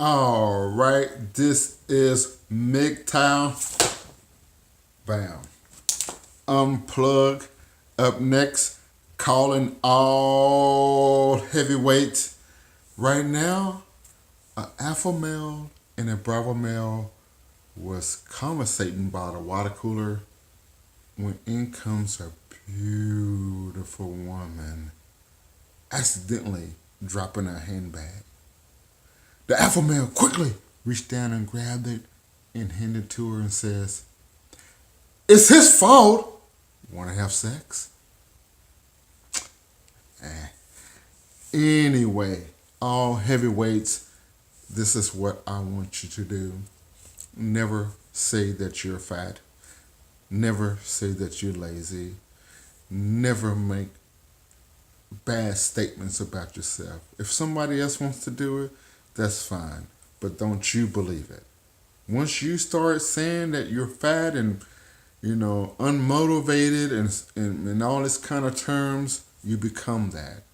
All right, this is MGTOW. Bam. Unplug. Up next, calling all heavyweights. Right now, an alpha male and a bravo male was conversating by the water cooler when in comes a beautiful woman, accidentally dropping her handbag. The alpha male quickly reached down and grabbed it and handed it to her and says, "It's his fault. Want to have sex?" Eh. Anyway, all heavyweights, this is what I want you to do. Never say that you're fat. Never say that you're lazy. Never make bad statements about yourself. If somebody else wants to do it, that's fine. But don't you believe it. Once you start saying that you're fat and unmotivated and all this kind of terms, you become that.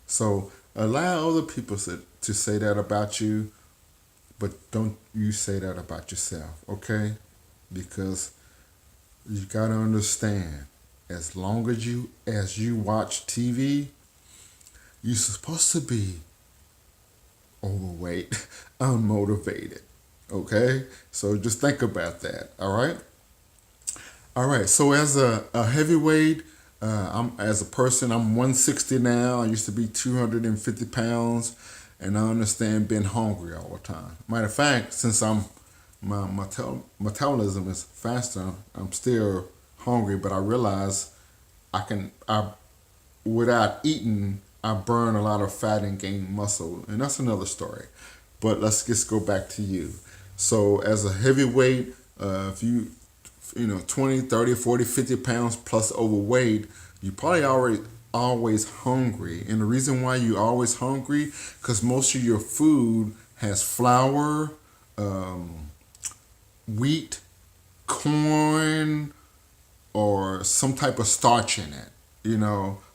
So allow other people to say that about you, but don't you say that about yourself, okay? Because you gotta understand, as long as you watch TV, you're supposed to be overweight, unmotivated. Okay? So just think about that. All right? All right. So as a heavyweight, I'm as a person, I'm 160 now. I used to be 250 pounds, and I understand being hungry all the time. Matter of fact, since my metabolism is faster, I'm still hungry, but I realize I without eating, I burn a lot of fat and gain muscle, and that's another story. But let's just go back to you. So as a heavyweight, if you 20, 30, 40, 50 pounds plus overweight, you probably already always hungry. And the reason why you always hungry, because most of your food has flour, wheat, corn, or some type of starch in it.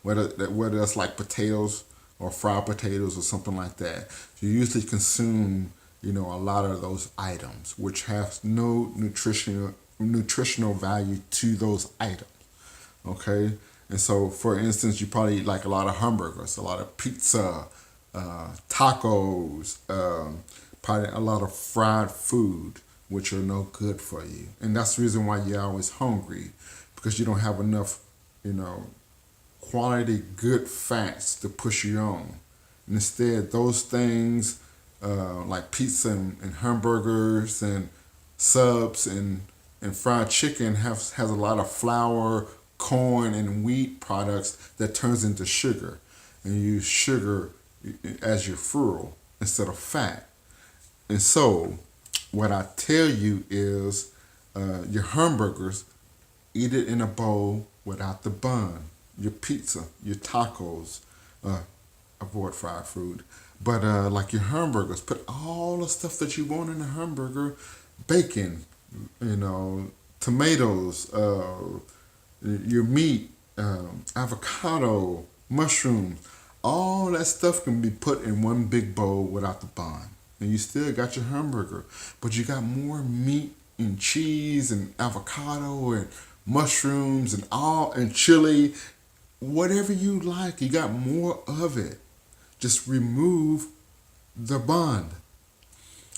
Whether that's like potatoes or fried potatoes or something like that. You usually consume, a lot of those items, which have no nutritional value to those items. Okay, and so for instance, you probably eat like a lot of hamburgers, a lot of pizza, tacos, probably a lot of fried food, which are no good for you, and that's the reason why you're always hungry, because you don't have enough, quality good fats to push you on. And instead, those things like pizza and hamburgers and subs and fried chicken has a lot of flour, corn, and wheat products that turns into sugar. And you use sugar as your fuel instead of fat. And so, what I tell you is your hamburgers, eat it in a bowl without the bun. Your pizza, your tacos, avoid fried food. But like your hamburgers, put all the stuff that you want in a hamburger, bacon, tomatoes, your meat, avocado, mushrooms, all that stuff can be put in one big bowl without the bun. And you still got your hamburger, but you got more meat and cheese and avocado and mushrooms and chili, whatever you like. You got more of it. Just remove the bun.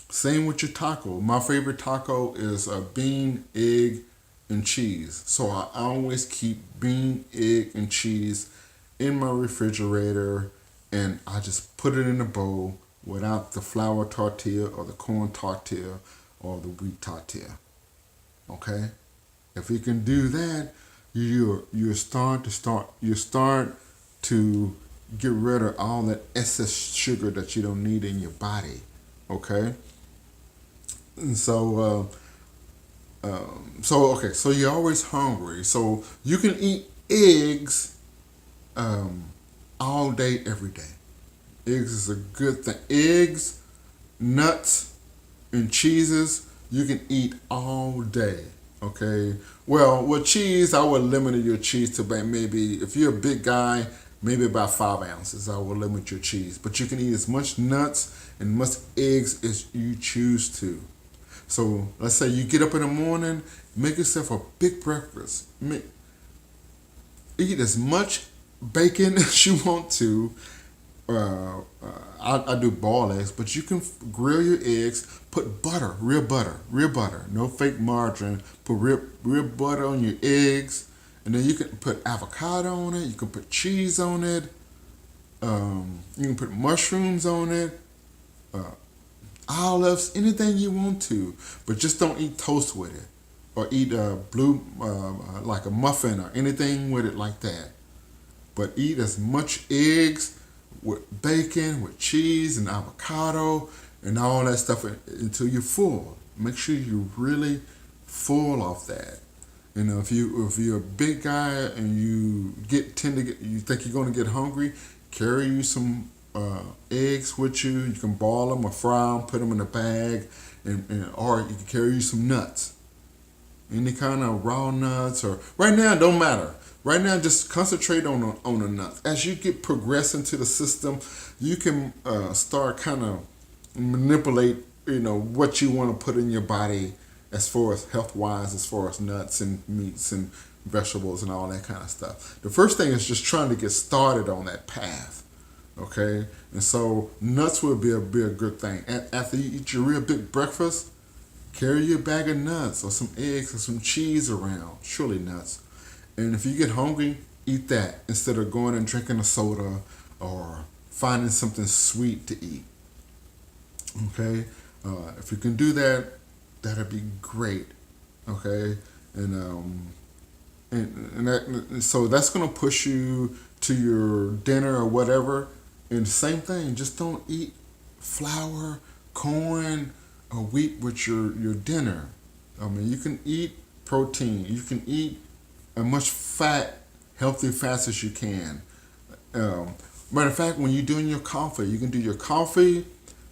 Same with your taco. My favorite taco is a bean, egg, and cheese. So I always keep bean, egg, and cheese in my refrigerator, and I just put it in a bowl without the flour tortilla or the corn tortilla or the wheat tortilla. Okay? If you can do that, you start to get rid of all that excess sugar that you don't need in your body. Okay? And so you're always hungry. So you can eat eggs all day, every day. Eggs is a good thing. Eggs, nuts, and cheeses you can eat all day. Okay. Well, with cheese, I would limit your cheese to about maybe, if you're a big guy, maybe about 5 ounces. I will limit your cheese. But you can eat as much nuts and as much eggs as you choose to. So let's say you get up in the morning, make yourself a big breakfast. Eat as much bacon as you want to. I do boiled eggs, but you can grill your eggs. Put butter, real butter, no fake margarine. Put real butter on your eggs, and then you can put avocado on it. You can put cheese on it. You can put mushrooms on it. Olives, anything you want to, but just don't eat toast with it, or eat like a muffin or anything with it like that. But eat as much eggs with bacon, with cheese and avocado and all that stuff until you're full. Make sure you're really full off that. You know, if you're a big guy and you you think you're gonna get hungry, carry you some eggs with you. You can boil them or fry them, put them in a bag, or you can carry you some nuts. Any kind of raw nuts, or right now it don't matter. Right now, just concentrate on the nuts. As you get progress into the system, you can start kind of manipulate, what you want to put in your body as far as health wise, as far as nuts and meats and vegetables and all that kind of stuff. The first thing is just trying to get started on that path. Okay, and so nuts will be a good thing. After you eat your real big breakfast, carry your bag of nuts or some eggs or some cheese around. Surely nuts. And if you get hungry, eat that instead of going and drinking a soda or finding something sweet to eat. Okay, if you can do that, that'd be great. Okay, so that's gonna push you to your dinner or whatever. And the same thing, just don't eat flour, corn, or wheat with your dinner. I mean, you can eat protein. You can eat as much healthy fats as you can. Matter of fact, when you're doing your coffee, you can do your coffee.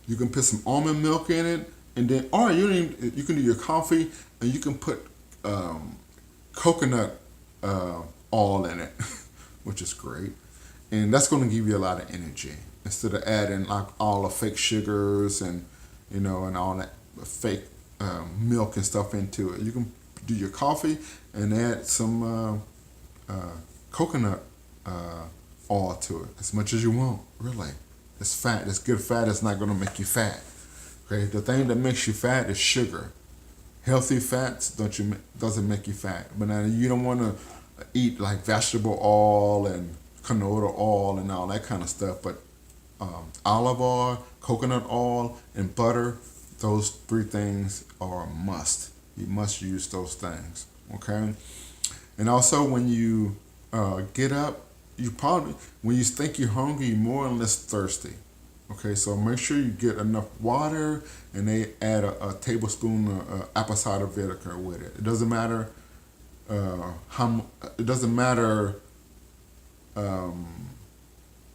You can put some almond milk in it, and then, or you can do your coffee and you can put coconut oil in it, which is great. And that's going to give you a lot of energy instead of adding like all the fake sugars and and all that fake milk and stuff into it. You can do your coffee and add some coconut oil to it as much as you want. Really, it's fat. It's good fat. It's not going to make you fat. Okay, the thing that makes you fat is sugar. Healthy fats doesn't make you fat. But now you don't want to eat like vegetable oil and canola oil and all that kind of stuff, but olive oil, coconut oil, and butter, those three things are a must. You must use those things, okay? And also when you get up, when you think you're hungry, you're more or less thirsty, okay? So make sure you get enough water, and they add a tablespoon of apple cider vinegar with it. It doesn't matter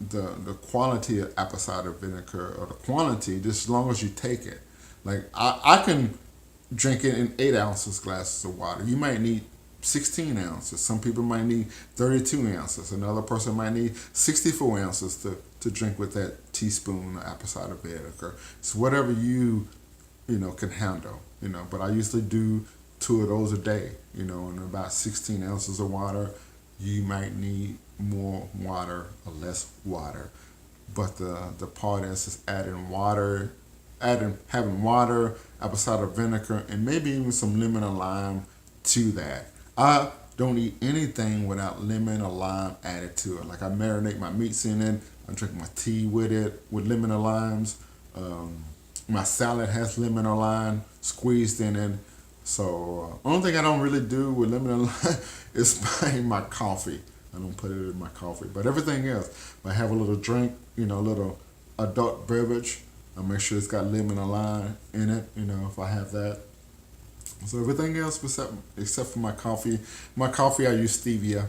the quality of apple cider vinegar or the quantity, just as long as you take it. Like I can drink it in 8 ounces glasses of water. You might need 16 ounces. Some people might need 32 ounces. Another person might need 64 ounces to drink with that teaspoon of apple cider vinegar. It's whatever you can handle. But I usually do 2 of those a day. And about 16 ounces of water. You might need more water or less water, but the part is having water, apple cider vinegar, and maybe even some lemon or lime to that. I don't eat anything without lemon or lime added to it. Like I marinate my meats in it. I drink my tea with it with lemon or limes. My salad has lemon or lime squeezed in it. So only thing I don't really do with lemon and lime is buy my coffee. I don't put it in my coffee. But everything else, if I have a little drink, a little adult beverage, I make sure it's got lemon or lime in it, if I have that. So everything else except for my coffee. My coffee, I use stevia,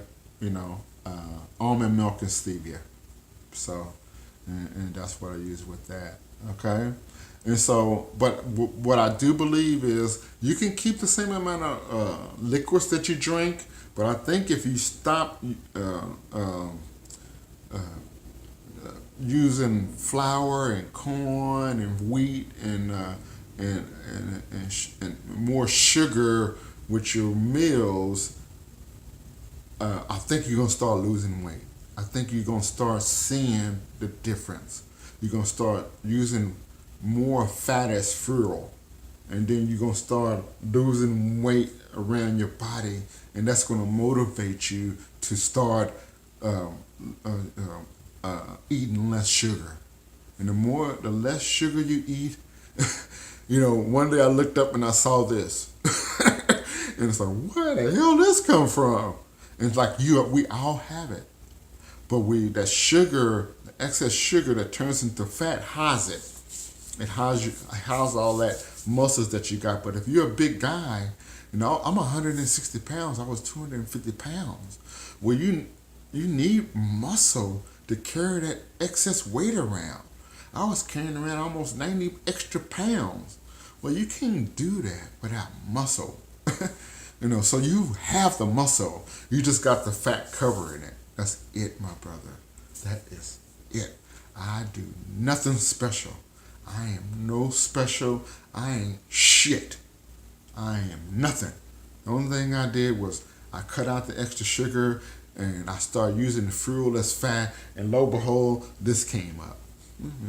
almond milk and stevia. So, and that's what I use with that, okay? And so, but what I do believe is you can keep the same amount of liquids that you drink, but I think if you stop using flour and corn and wheat and more sugar with your meals, I think you're gonna start losing weight. I think you're gonna start seeing the difference. You're gonna start using more fat as fuel, and then you're gonna start losing weight around your body, and that's gonna motivate you to start um, uh, eating less sugar. And the less sugar you eat, one day I looked up and I saw this, and it's like, where the hell this come from? And it's like we all have it, but that sugar, the excess sugar that turns into fat, hides it. It hides all that muscles that you got. But if you're a big guy, I'm 160 pounds. I was 250 pounds. Well, you need muscle to carry that excess weight around. I was carrying around almost 90 extra pounds. Well, you can't do that without muscle. So you have the muscle. You just got the fat covering it. That's it, my brother. That is it. I do nothing special. I am no special. I ain't shit. I am nothing. The only thing I did was I cut out the extra sugar and I started using the fuel as fat, and lo and behold, this came up.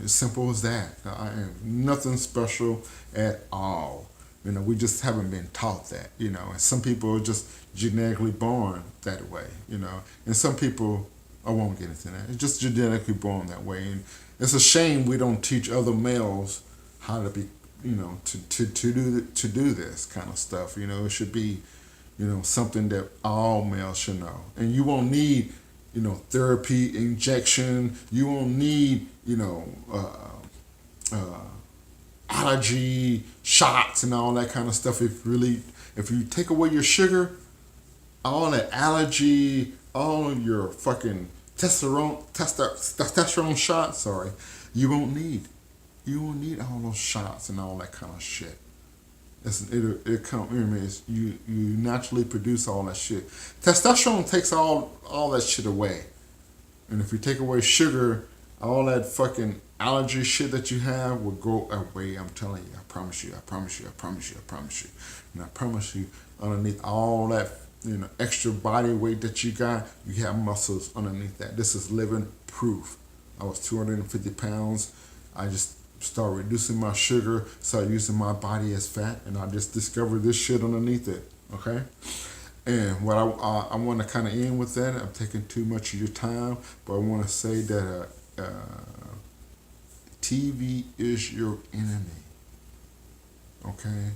As simple as that. I am nothing special at all. We just haven't been taught that, and some people are just genetically born that way, and some people, I won't get into that, it's just genetically born that way. And it's a shame we don't teach other males how to be, to do this kind of stuff. It should be, something that all males should know. And you won't need, therapy, injection. You won't need, allergy shots and all that kind of stuff. If you take away your sugar, all that allergy, all of your fucking testosterone shots, you won't need all those shots and all that kind of shit. You naturally produce all that shit. Testosterone takes all that shit away. And if you take away sugar, all that fucking allergy shit that you have will go away. I'm telling you. I promise you. I promise you. I promise you. I promise you. And I promise you, underneath all that, extra body weight that you got, you have muscles underneath that. This is living proof. I was 250 pounds. I just started reducing my sugar, started using my body as fat, and I just discovered this shit underneath it. Okay? And what I want to kind of end with that, I'm taking too much of your time, but I want to say that TV is your enemy. Okay?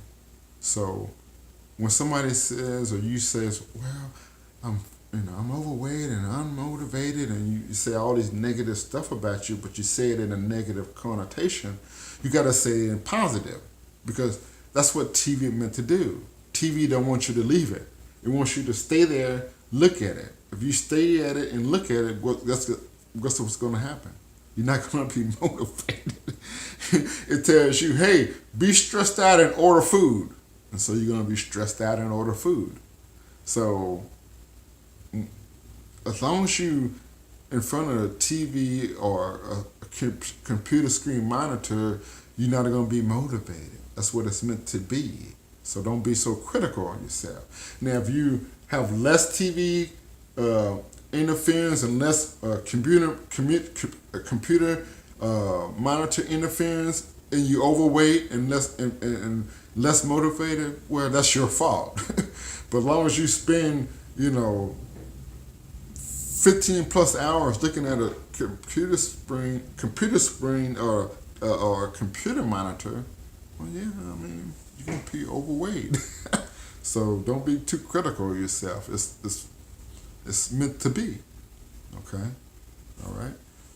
So when somebody says, or you says, well, I'm overweight and unmotivated, and you say all these negative stuff about you, but you say it in a negative connotation, you got to say it in positive, because that's what TV meant to do. TV don't want you to leave it. It wants you to stay there, look at it. If you stay at it and look at it, guess what's going to happen? You're not going to be motivated. It tells you, hey, be stressed out and order food. And so you're going to be stressed out and order food. So as long as you in front of a TV or a computer screen monitor, you're not going to be motivated. That's what it's meant to be. So don't be so critical on yourself. Now, if you have less TV interference and less computer monitor interference, and you overweight and less motivated, well, that's your fault. But as long as you spend 15 plus hours looking at a computer screen or a computer monitor, well, yeah, you're gonna be overweight. So don't be too critical of yourself. It's meant to be. Okay, all right.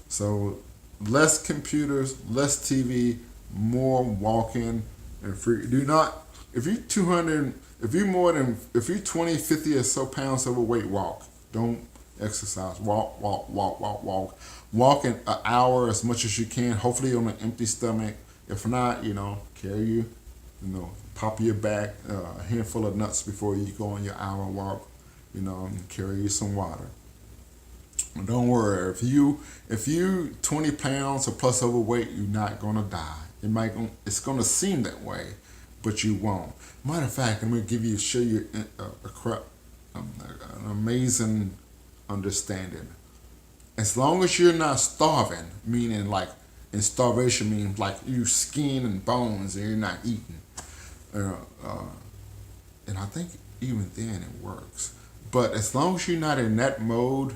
So less computers, less TV, more walking and free. Do not. If you're 200, if you're 20, 50 or so pounds overweight, walk. Don't exercise. Walk. Walk an hour as much as you can, hopefully on an empty stomach. If not, carry pop your back, a handful of nuts before you go on your hour walk, and carry you some water. Don't worry. If you 20 pounds or plus overweight, you're not gonna die. It's gonna seem that way, but you won't. Matter of fact, I'm gonna show you an amazing understanding. As long as you're not starving, meaning like, and starvation means like you skin and bones and you're not eating. Uh, uh, and I think even then it works. But as long as you're not in that mode,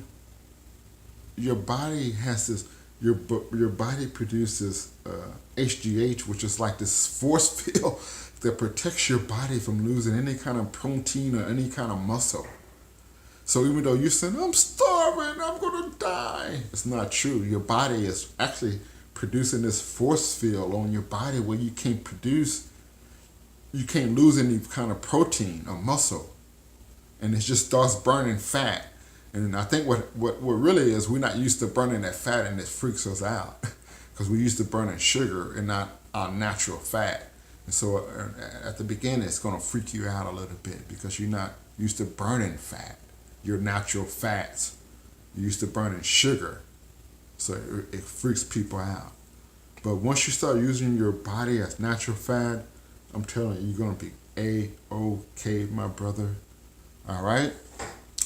your body has this. Your body produces HGH, which is like this force field that protects your body from losing any kind of protein or any kind of muscle. So even though you're saying, I'm starving, I'm gonna die, it's not true. Your body is actually producing this force field on your body where you can't lose any kind of protein or muscle. And it just starts burning fat. And I think what really is, we're not used to burning that fat, and it freaks us out because we're used to burning sugar and not our natural fat. And so at the beginning, it's going to freak you out a little bit because you're not used to burning fat, your natural fats. You're used to burning sugar. So it freaks people out. But once you start using your body as natural fat, I'm telling you, you're going to be A-OK, my brother. All right?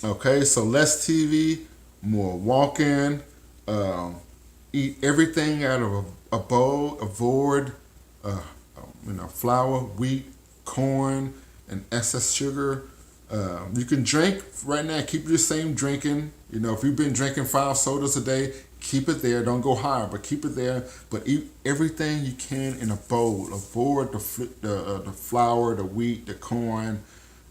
Okay, so less TV, more walking, eat everything out of a bowl, avoid flour, wheat, corn, and excess sugar. You can drink right now, keep the same drinking. If you've been drinking 5 sodas a day, keep it there. Don't go higher, but keep it there. But eat everything you can in a bowl. Avoid the flour, the wheat, the corn,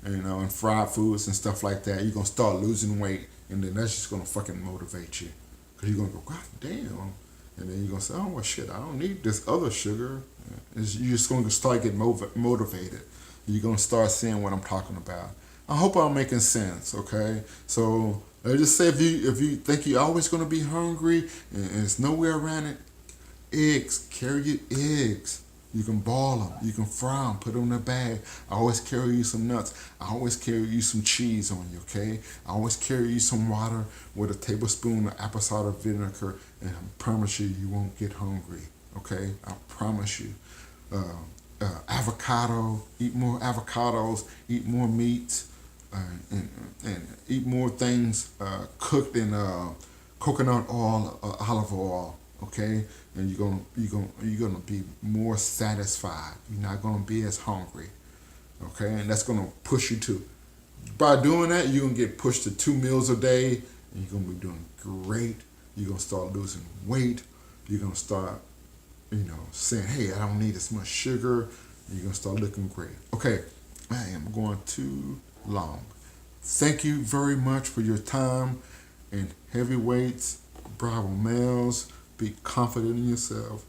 and fried foods and stuff like that. You're going to start losing weight, and then that's just going to fucking motivate you. Because you're going to go, God damn. And then you're going to say, oh, well, shit, I don't need this other sugar. You're just going to start getting motivated. You're going to start seeing what I'm talking about. I hope I'm making sense, okay? So let's just say if you think you're always going to be hungry and there's nowhere around it, eggs, carry your eggs. You can boil them, you can fry them, put them in a bag. I always carry you some nuts. I always carry you some cheese on you, okay? I always carry you some water with a tablespoon of apple cider vinegar, and I promise you won't get hungry, okay? I promise you. Avocado, eat more avocados, eat more meats, and eat more things cooked in coconut oil or olive oil, okay? And you're gonna be more satisfied. You're not gonna be as hungry, okay? And that's gonna push you to. By doing that, you're gonna get pushed to 2 meals a day, and you're gonna be doing great. You're gonna start losing weight. You're gonna start, saying, hey, I don't need as much sugar. And you're gonna start looking great. Okay, I am going too long. Thank you very much for your time. And heavyweights, bravo males, be confident in yourself.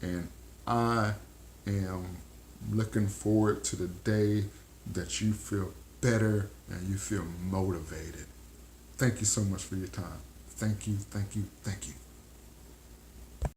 And I am looking forward to the day that you feel better and you feel motivated. Thank you so much for your time. Thank you, thank you, thank you.